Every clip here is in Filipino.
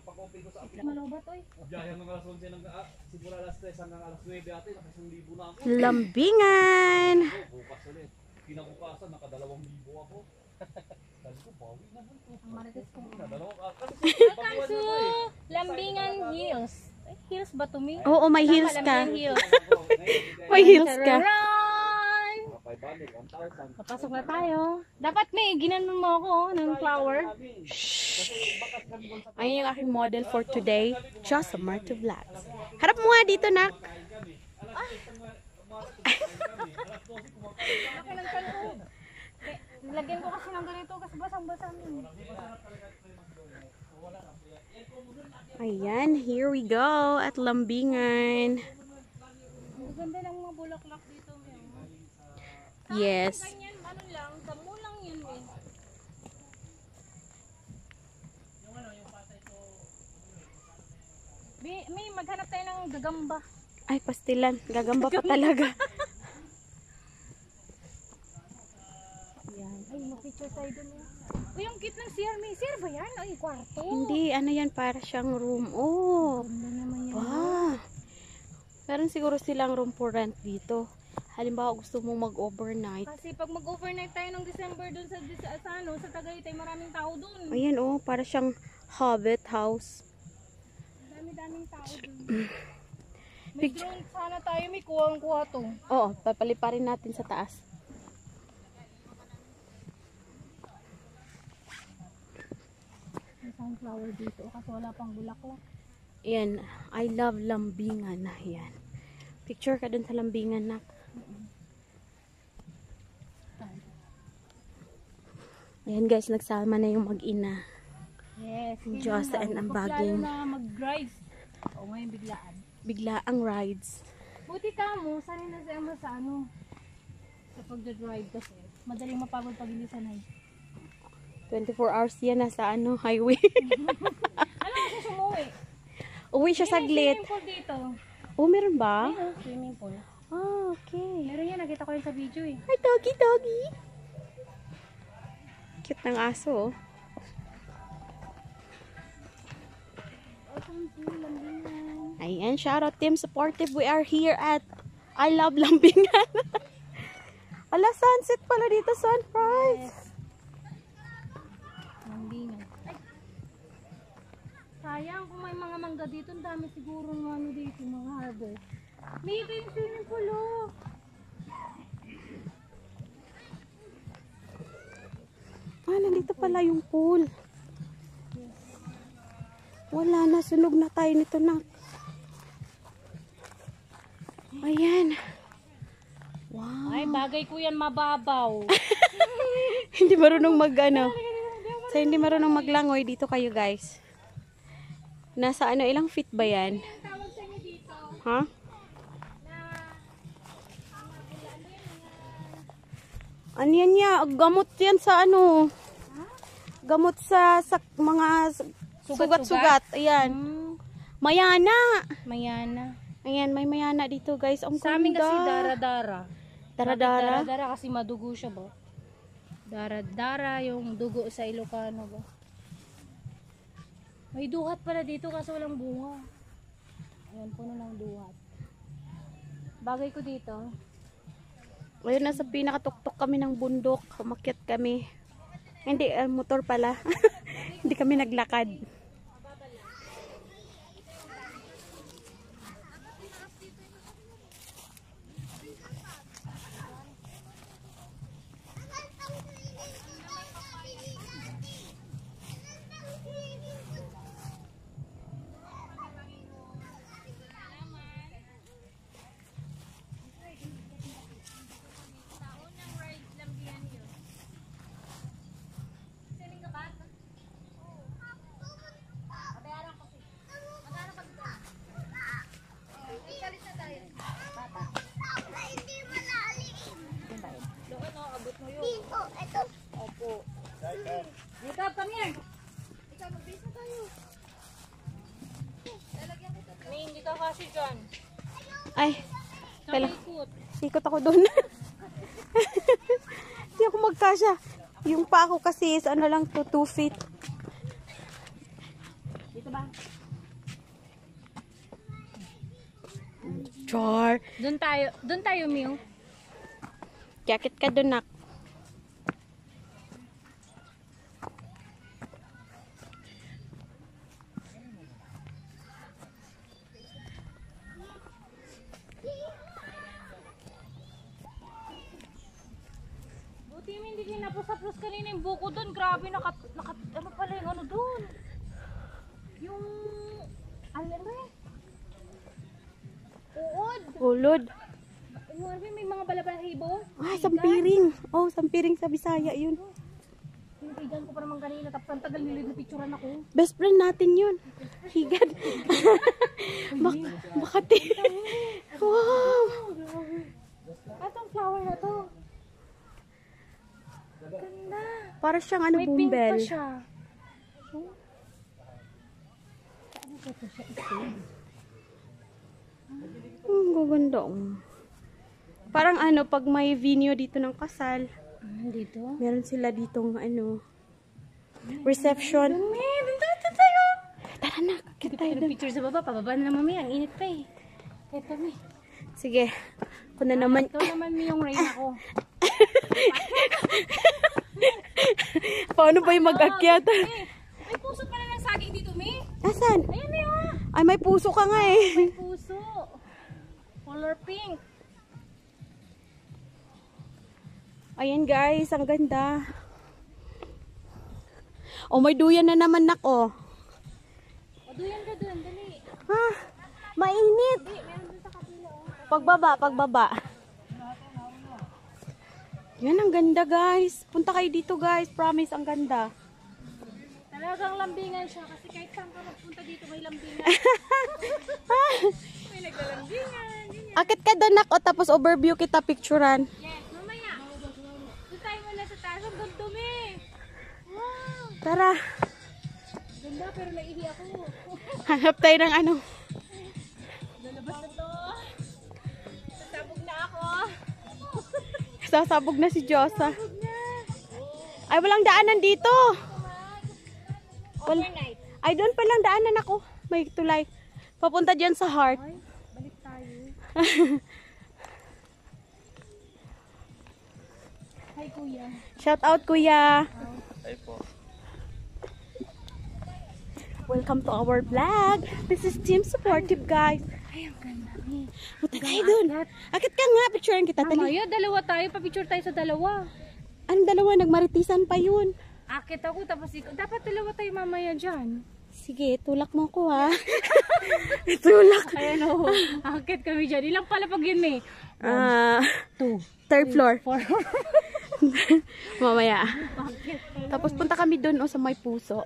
pag-open ko sa akin. Malobat, oy. Biyahe ng alas 11 ng simula alas 3 hanggang alas 9 ate, naka 1,000 na ako. Lambingan! Bukas ulit. Kinabukasan, naka 2,000 ako. Sabi ko, bawi naman to. Ang marites ko. Welcome to Lambingan Hills. Ay, hills ba to me? Oo, may heels ka. Lambingan Hills. May heels ka. Tararan! Papasok na tayo. Dapat may ginanon mo ako ng flower. Ayun yung aking model for today. Just a Marto Vlogs. Harap mo nga dito, nak. Lagyan ko kasi ng ganito kasi basang-basa yun. Ayan, here we go at Lambingan. Ang ganda ng mga bulaklak dito. Yes. Ganyan, ano lang, damo lang yun eh. May maghanap tayo ng gagamba. Ay, pastilan. Gagamba pa talaga. Yan. Ay, mag-picture tayo dun. Uy, yung kit ng CR, may CR ba yan? Ay, kwarto. Hindi, ano yan, para siyang room. Oh, Ganda naman yan. wow. Meron siguro silang room for rent dito. Halimbawa, gusto mo mag-overnight. Kasi pag mag-overnight tayo ng December dun sa Tagaytay, maraming tao dun. Ayan, oh, para siyang hobbit house. Dami-daming tao dun. May drone sana tayo, may kuwang-kuha to. Oo, papaliparin natin sa taas. May sunflower dito kasi wala pang bulaklak. Ayan, I love Lambingan. Ayan. Picture ka dun sa Lambingan, nak. Ayan guys, nagsama na yung mag-ina. Yes. Diyos and ang baging. na mag-drive. O ngayon biglaan. Biglaang rides. Buti ka mo, sanay na siya mo sa ano. Sa pag-drive kasi. Madaling mapagod pag hindi sanay. 24 hours yan nasa ano, highway. Ano kasi sumuwi? Uwi siya saglit. May swimming pool dito. Oh, meron ba? Ayun, swimming pool. Ah, okay. Meron yan, nakita ko yun sa video eh. Hi, doggy, doggy. Cute ng aso, oh. Ayan, shoutout Team Supportive. We are here at I Love Lambingan. Ala, sunset pala dito, sunrise. Yes. Lambingan. Ay! Sayang kung may mga mangga dito. Ang dami siguro ng ano dito, mga harvest. May ito yung swimming pool, oh. Ah, nandito pala yung pool. Wala na, sunog na tayo nito, nak. Ayan. Wow. Ay, bagay ko yan mababaw. Hindi marunong mag-ano. So, hindi marunong maglangoy dito kayo, guys. Nasa ano, ilang feet ba yan? Ha? Ano yan niya? Gamot yan sa ano? Gamot sa mga sugat-sugat. Ayan. Mayana. Mayana. Ayan, may mayana dito, guys. Ang Sa amin kasi ganda. dara-dara. Dara-dara? Dara-dara kasi madugo siya ba? Dara-dara yung dugo sa Ilocano ba? May duhat pala dito kasi walang bunga. Ayan, puno ng duhat. Bagay ko dito. Ayun, nasa pinakatuktok kami ng bundok. Umakyat kami. Hindi, motor pala. Hindi kami naglakad. Jacob, come here. Ikaw, mag-base na tayo. May hindi ka kasi dyan. Ay, Tsaka ikot. ikot ako doon. Hindi ako magkasya. Yung pa ako kasi is ano lang to 2 feet. Dito ba? Char. Doon tayo, Mew. Yakit ka dun, nak. Buti yung hindi kinapos-apos kanina yung buko doon. Grabe, ano pala yung ano doon? Yung, ano ba eh? Uod. Ulod. Yung ano ba, may mga balabahibo. Ay, sampiring. Oh, sampiring sa Bisaya yun. Pinitigan ko pa naman kanina. Tapos ang tagal nilid na picturean ako. Best friend natin yun. Higad. Makati. Wow. Atong flower na to. Ganda. Para siyang ano, May pink pa bumbel. siya. Oh. Ano ba ito siya? Gaganda. Parang ano, pag may venue dito ng kasal, Dito? meron sila ditong ano, reception. Dito tayo. Tara na, kita tayo Tayo dun. picture sa baba. Pababa na naman yan. Init pa eh. Kahit kami. Sige, ako na naman. Ikaw naman may yung rain ako. Paano ba yung mag-akyat? May puso pala ng saging dito, May. Asan? Ayan, May oh. Ay, may puso ka nga eh. May puso. Color pink. Ayan guys, ang ganda. Oh, may duyan na naman, nak, oh. Paduyan ka dun, dali. Ah, mainit. Dali, meron dun sa kapila, oh. Pagbaba. Yan, ang ganda guys. Punta kayo dito guys. Promise, ang ganda. Talagang lambingan siya kasi kahit saan ka magpunta dito may lambingan. May naglalambingan. Ganyan. Akit ka doon, nak, o tapos overview kita picturean. Yes, mamaya. Doon tayo muna sa taas. Ang dumi. Wow. Tara. Ganda pero naihi ako. Hanap tayo ng ano. Lalabas na to. Sasabog na ako. Sasabog na si Josa. Sasabog na. Ay, walang daanan dito. Overnight. Ay, doon palang daanan ako. May tulay. Papunta dyan sa heart. Ay, balik tayo. Hi, kuya. Shout out, kuya. Ay po. Welcome to our vlog. This is Team Supportive, guys. Ay, ang ganda. Eh. Punta tayo doon. Akit ka nga. Picturean kita. Dali. Mamaya, dalawa tayo. Pa-picture tayo sa dalawa. Anong dalawa? Nagmaritisan pa yun. Akit ako, tapos ikaw. Dapat dalawa tayo mamaya dyan. Sige, tulak mo ko, ha. Tulak. Ayan o. Akit kami dyan. Ilang palapag yun, May? 2. Third floor. 4. Mamaya. Akit. Tapos punta kami doon sa may puso.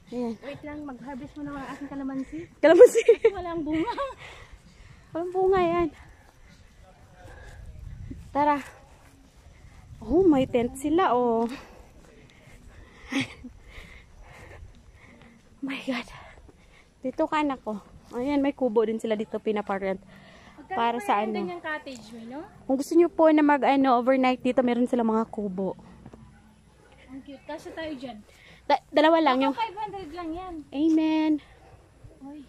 Ayan. Wait lang, mag-harvest mo na ang aking kalamansi. Kalamansi. Walang bunga. Walang bunga yan. Tara. Oh, may tent sila, oh. Oh my God. Dito ka, anak ko. Ayan, may kubo din sila dito pinaparent. Para sa ano? Yung cottage, May, no? Kung gusto nyo po na overnight dito, meron sila mga kubo. Ang cute. Kasya tayo dyan. Dalawa lang yung... 500 lang yan. Amen. Oy.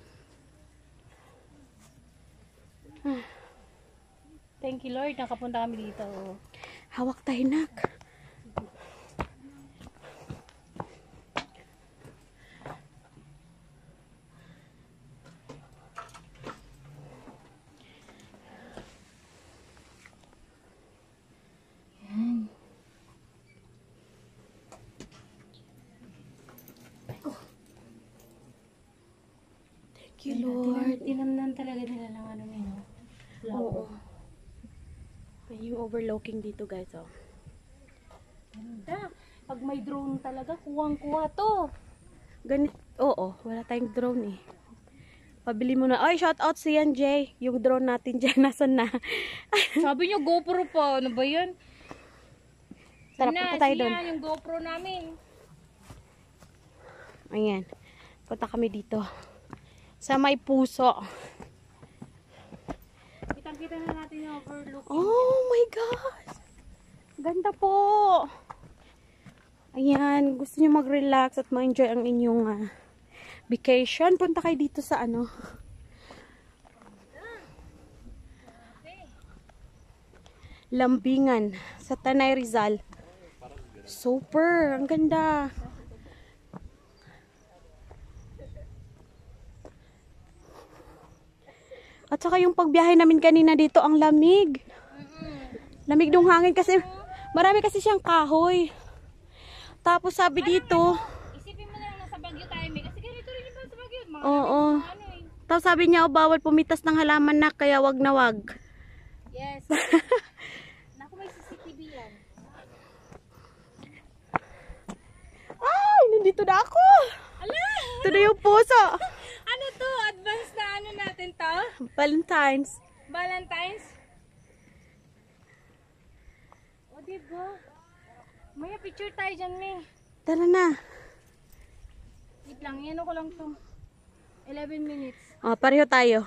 Thank you, Lord. Nakapunta kami dito. Hawak tayo, nak. Thank you, Lord. Tinamnan talaga nila ng ano, May, no? Oo. May yung overlooking dito, guys, oh. Ganda. Pag may drone talaga, kuwang-kuha to. Ganit, oo, wala tayong drone eh. Pabili mo na. Ay, shout out si Yan, Jay. Yung drone natin dyan, nasan na? Sabi nyo, GoPro pa. Ano ba yan? Tara, punta tayo doon. yung GoPro namin. Ayan. Punta kami dito. Sa may puso. Kitang-kita na natin yung overlook. Oh my gosh! Ganda po! Ayan, gusto nyo mag-relax at ma-enjoy ang inyong vacation, punta kayo dito sa ano. Lambingan sa Tanay Rizal. Super, ang ganda. At saka yung pagbiyahe namin kanina dito, ang lamig. Lamig ng hangin kasi marami kasi siyang kahoy. Tapos sabi dito, Isipin mo na lang nasa Baguio tayo, may kasi ganito rin yung sa Baguio. Mga oo. ano eh. Tapos sabi niya, bawal pumitas ng halaman na, kaya wag na wag. Yes. Naku, may CCTV yan. Ay, nandito na ako. Ala! Ito na yung puso. Ano to? Advance na ano natin to? Valentine's. Valentine's? O, diba? Maya picture tayo dyan, May. Tara na. Wait lang, yan ko lang to. 11 minutes. Oh, pareho tayo.